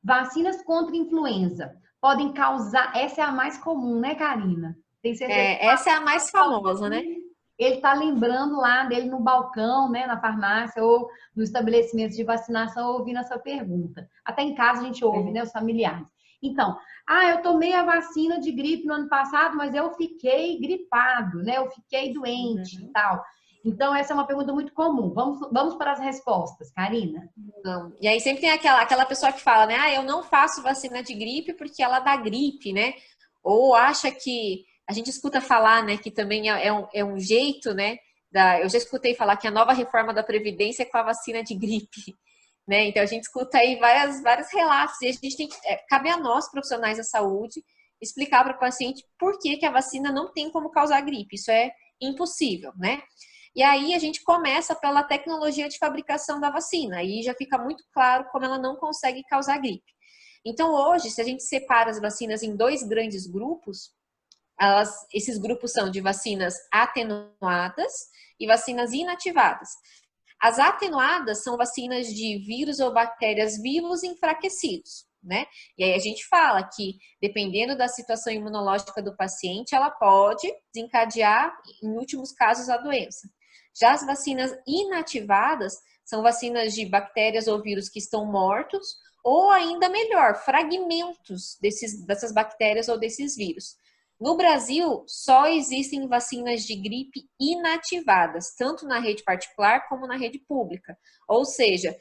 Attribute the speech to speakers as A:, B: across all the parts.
A: Vacinas contra influenza podem causar... Essa é a mais comum, né, Karina? Tem certeza que
B: Essa é a mais famosa, né?
A: ele está lembrando lá dele no balcão, né, na farmácia ou no estabelecimento de vacinação, ouvindo essa pergunta. Até em casa a gente ouve, né, os familiares. Então, eu tomei a vacina de gripe no ano passado, mas eu fiquei gripado, né? Eu fiquei doente e
B: Uhum.
A: tal. Então, essa é uma pergunta muito comum. Vamos para as respostas, Karina.
B: Não. E aí sempre tem aquela pessoa que fala, né? Eu não faço vacina de gripe porque ela dá gripe, né? Ou acha que... A gente escuta falar, né? Que também é um jeito, né? Eu já escutei falar que a nova reforma da Previdência é com a vacina de gripe, né? Então a gente escuta aí vários relatos e a gente tem que... cabe a nós, profissionais da saúde, explicar para o paciente por que a vacina não tem como causar gripe. Isso é impossível, né? E aí a gente começa pela tecnologia de fabricação da vacina. Aí já fica muito claro como ela não consegue causar gripe. Então hoje, se a gente separa as vacinas em dois grandes grupos, esses grupos são de vacinas atenuadas e vacinas inativadas. As atenuadas são vacinas de vírus ou bactérias vivos enfraquecidos, né? E aí a gente fala que, dependendo da situação imunológica do paciente, ela pode desencadear, em últimos casos, a doença. Já as vacinas inativadas são vacinas de bactérias ou vírus que estão mortos, ou ainda melhor, fragmentos dessas bactérias ou desses vírus. No Brasil, só existem vacinas de gripe inativadas, tanto na rede particular como na rede pública. Ou seja,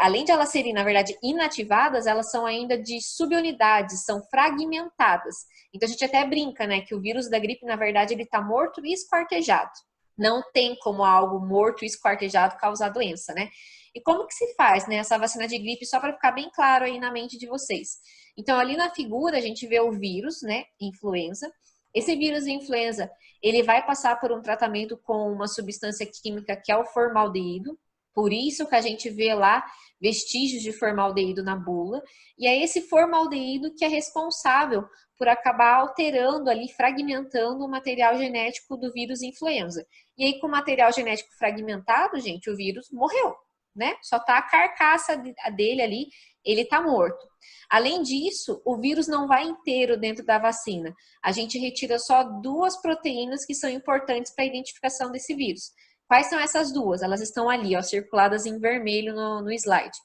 B: além de elas serem, na verdade, inativadas, elas são ainda de subunidades, são fragmentadas. Então a gente até brinca, né, que o vírus da gripe, na verdade, ele está morto e esquartejado. Não tem como algo morto e esquartejado causar doença, né? E como que se faz, né, essa vacina de gripe, só para ficar bem claro aí na mente de vocês? Então, ali na figura, a gente vê o vírus, né, influenza. Esse vírus influenza, ele vai passar por um tratamento com uma substância química que é o formaldeído. Por isso que a gente vê lá vestígios de formaldeído na bula. E é esse formaldeído que é responsável por acabar alterando ali, fragmentando o material genético do vírus influenza. E aí, com o material genético fragmentado, gente, o vírus morreu, né? Só tá a carcaça dele ali, ele tá morto. Além disso, o vírus não vai inteiro dentro da vacina. A gente retira só duas proteínas que são importantes para a identificação desse vírus. Quais são essas duas? Elas estão ali, ó, circuladas em vermelho no slide.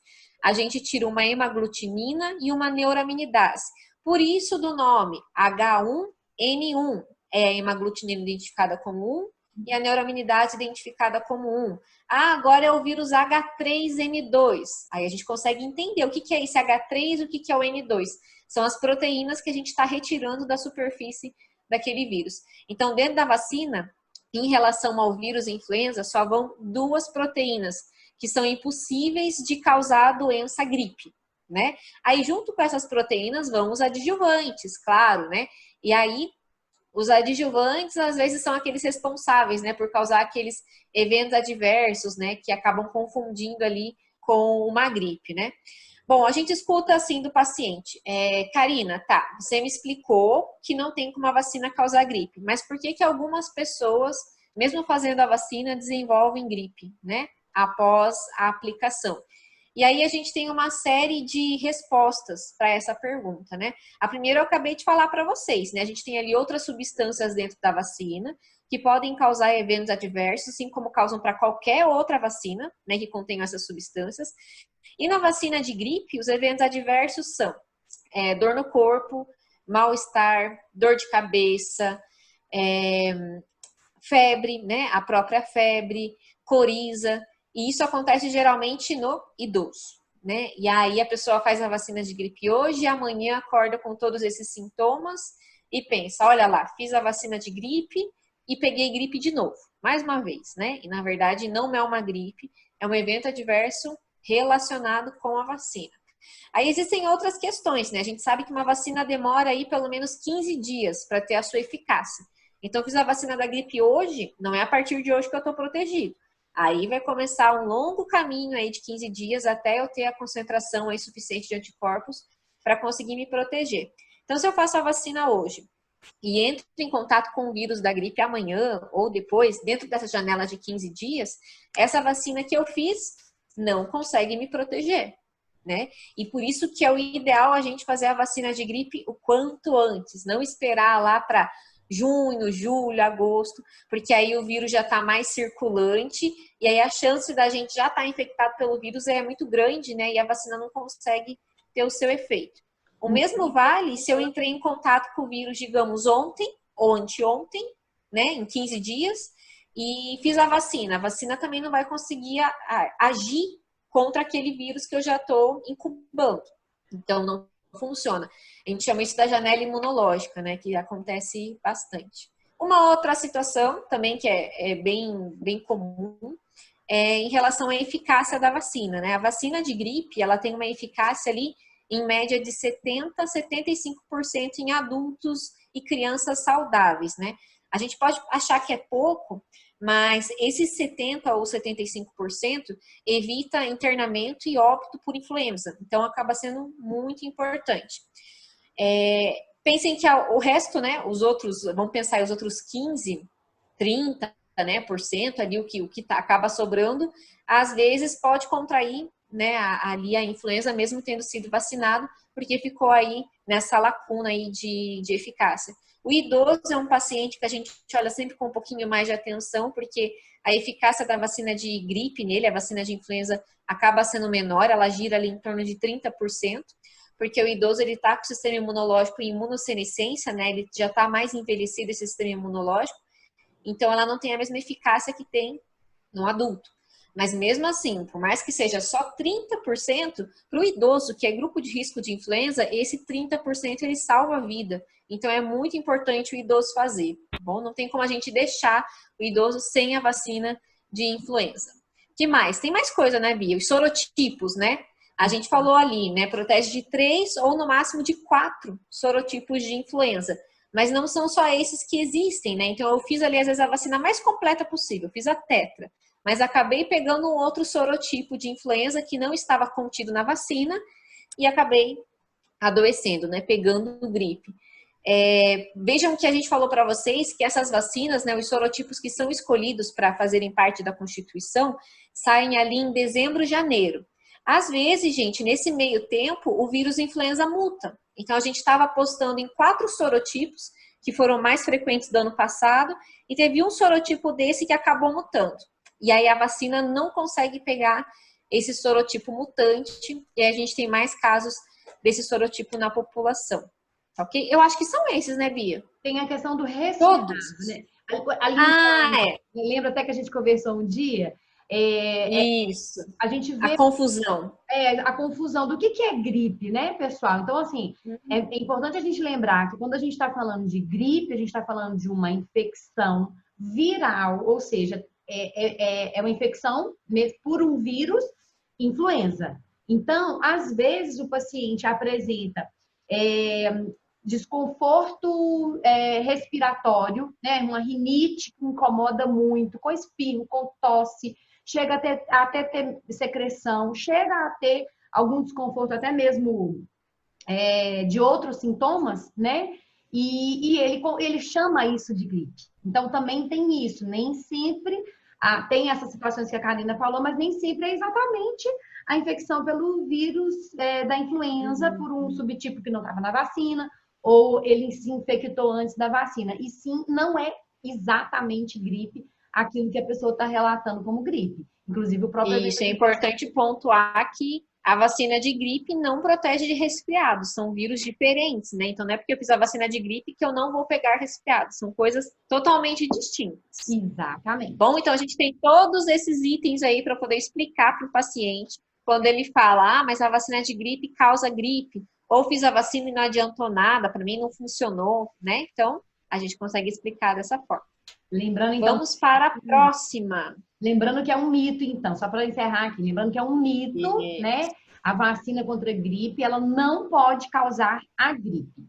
B: A gente tira uma hemaglutinina e uma neuraminidase. Por isso do nome H1N1, é a hemaglutinina identificada como 1 e a neuraminidase identificada como 1. Agora é o vírus H3N2. Aí a gente consegue entender o que é esse H3 e o que é o N2. São as proteínas que a gente está retirando da superfície daquele vírus. Então, dentro da vacina, em relação ao vírus influenza, só vão duas proteínas que são impossíveis de causar a doença gripe, né? Aí, junto com essas proteínas, vão os adjuvantes, claro, né? E aí, os adjuvantes, às vezes, são aqueles responsáveis, né, por causar aqueles eventos adversos, né, que acabam confundindo ali com uma gripe, né? Bom, a gente escuta assim do paciente, Karina, tá, você me explicou que não tem como a vacina causar gripe, mas por que que algumas pessoas, mesmo fazendo a vacina, desenvolvem gripe, né, após a aplicação? E aí a gente tem uma série de respostas para essa pergunta, né? A primeira eu acabei de falar para vocês, né? A gente tem ali outras substâncias dentro da vacina que podem causar eventos adversos, assim como causam para qualquer outra vacina, né, que contém essas substâncias. E na vacina de gripe, os eventos adversos são dor no corpo, mal-estar, dor de cabeça, febre, né? A própria febre, coriza. E isso acontece geralmente no idoso, né? E aí a pessoa faz a vacina de gripe hoje e amanhã acorda com todos esses sintomas e pensa, olha lá, fiz a vacina de gripe e peguei gripe de novo, mais uma vez, né? E na verdade não é uma gripe, é um evento adverso relacionado com a vacina. Aí existem outras questões, né? A gente sabe que uma vacina demora aí pelo menos 15 dias para ter a sua eficácia. Então, eu fiz a vacina da gripe hoje, não é a partir de hoje que eu estou protegido. Aí vai começar um longo caminho aí de 15 dias até eu ter a concentração aí suficiente de anticorpos para conseguir me proteger. Então, se eu faço a vacina hoje e entro em contato com o vírus da gripe amanhã ou depois, dentro dessa janela de 15 dias, essa vacina que eu fiz não consegue me proteger, né? E por isso que é o ideal a gente fazer a vacina de gripe o quanto antes, não esperar lá para junho, julho, agosto, porque aí o vírus já está mais circulante e aí a chance da gente já estar infectado pelo vírus é muito grande, né? E a vacina não consegue ter o seu efeito. O mesmo vale se eu entrei em contato com o vírus, digamos, ontem ou anteontem, né? Em 15 dias, e fiz a vacina. A vacina também não vai conseguir agir contra aquele vírus que eu já estou incubando. Então, não funciona. A gente chama isso da janela imunológica, né? Que acontece bastante. Uma outra situação também que é bem comum é em relação à eficácia da vacina, né? A vacina de gripe, ela tem uma eficácia ali em média de 70% a 75% em adultos e crianças saudáveis, né? A gente pode achar que é pouco, mas esses 70% ou 75% evita internamento e óbito por influenza. Então, acaba sendo muito importante. Pensem que o resto, né, os outros, vamos pensar os outros 15, 30, né, por cento ali, o que acaba sobrando, às vezes pode contrair, né, ali a influenza, mesmo tendo sido vacinado, porque ficou aí nessa lacuna aí de eficácia. O idoso é um paciente que a gente olha sempre com um pouquinho mais de atenção, porque a eficácia da vacina de gripe nele, a vacina de influenza, acaba sendo menor, ela gira ali em torno de 30%, porque o idoso ele está com o sistema imunológico em imunossenescência, né? Ele já está mais envelhecido esse sistema imunológico, então ela não tem a mesma eficácia que tem no adulto. Mas mesmo assim, por mais que seja só 30%, para o idoso, que é grupo de risco de influenza, esse 30% ele salva a vida. Então é muito importante o idoso fazer, tá bom? Não tem como a gente deixar o idoso sem a vacina de influenza. Que mais? Tem mais coisa, né, Bia? Os sorotipos, né? A gente falou ali, né? Protege de 3 ou no máximo de 4 sorotipos de influenza. Mas não são só esses que existem, né? Então eu fiz ali, às vezes, a vacina mais completa possível. Eu fiz a tetra. Mas acabei pegando um outro sorotipo de influenza que não estava contido na vacina e acabei adoecendo, né? Pegando gripe. Vejam que a gente falou para vocês que essas vacinas, né, os sorotipos que são escolhidos para fazerem parte da Constituição, saem ali em dezembro, janeiro. Às vezes, gente, nesse meio tempo, o vírus influenza muta. Então, a gente estava apostando em 4 sorotipos, que foram mais frequentes do ano passado, e teve um sorotipo desse que acabou mutando. E aí a vacina não consegue pegar esse sorotipo mutante, e aí a gente tem mais casos desse sorotipo na população. Ok? Eu acho que são esses, né, Bia?
A: Tem a questão do resfriado,
B: Todos.
A: né? Lembra até que a gente conversou um dia?
B: Isso.
A: A gente vê
B: A confusão.
A: a confusão do que é gripe, né, pessoal? Então, assim, é importante a gente lembrar que quando a gente está falando de gripe, a gente está falando de uma infecção viral, ou seja, é uma infecção por um vírus influenza. Então, às vezes, o paciente apresenta desconforto respiratório, né? Uma rinite que incomoda muito, com espirro, com tosse, chega até ter secreção, chega a ter algum desconforto até mesmo de outros sintomas, né? E ele chama isso de gripe. Então, também tem isso. Nem sempre tem essas situações que a Karina falou, mas nem sempre é exatamente a infecção pelo vírus da influenza por um subtipo que não estava na vacina, ou ele se infectou antes da vacina. E sim, não é exatamente gripe aquilo que a pessoa está relatando como gripe. Inclusive, o próprio...
B: Isso, é importante pontuar que a vacina de gripe não protege de resfriado, são vírus diferentes, né? Então, não é porque eu fiz a vacina de gripe que eu não vou pegar resfriado, são coisas totalmente distintas.
A: Exatamente.
B: Bom, então a gente tem todos esses itens aí para poder explicar para o paciente, quando ele fala, mas a vacina de gripe causa gripe, ou fiz a vacina e não adiantou nada, para mim não funcionou, né? Então, a gente consegue explicar dessa forma.
A: Lembrando, então...
B: Vamos para a próxima.
A: Lembrando que é um mito, então, só para encerrar aqui, lembrando que é um mito, né? A vacina contra a gripe, ela não pode causar a gripe.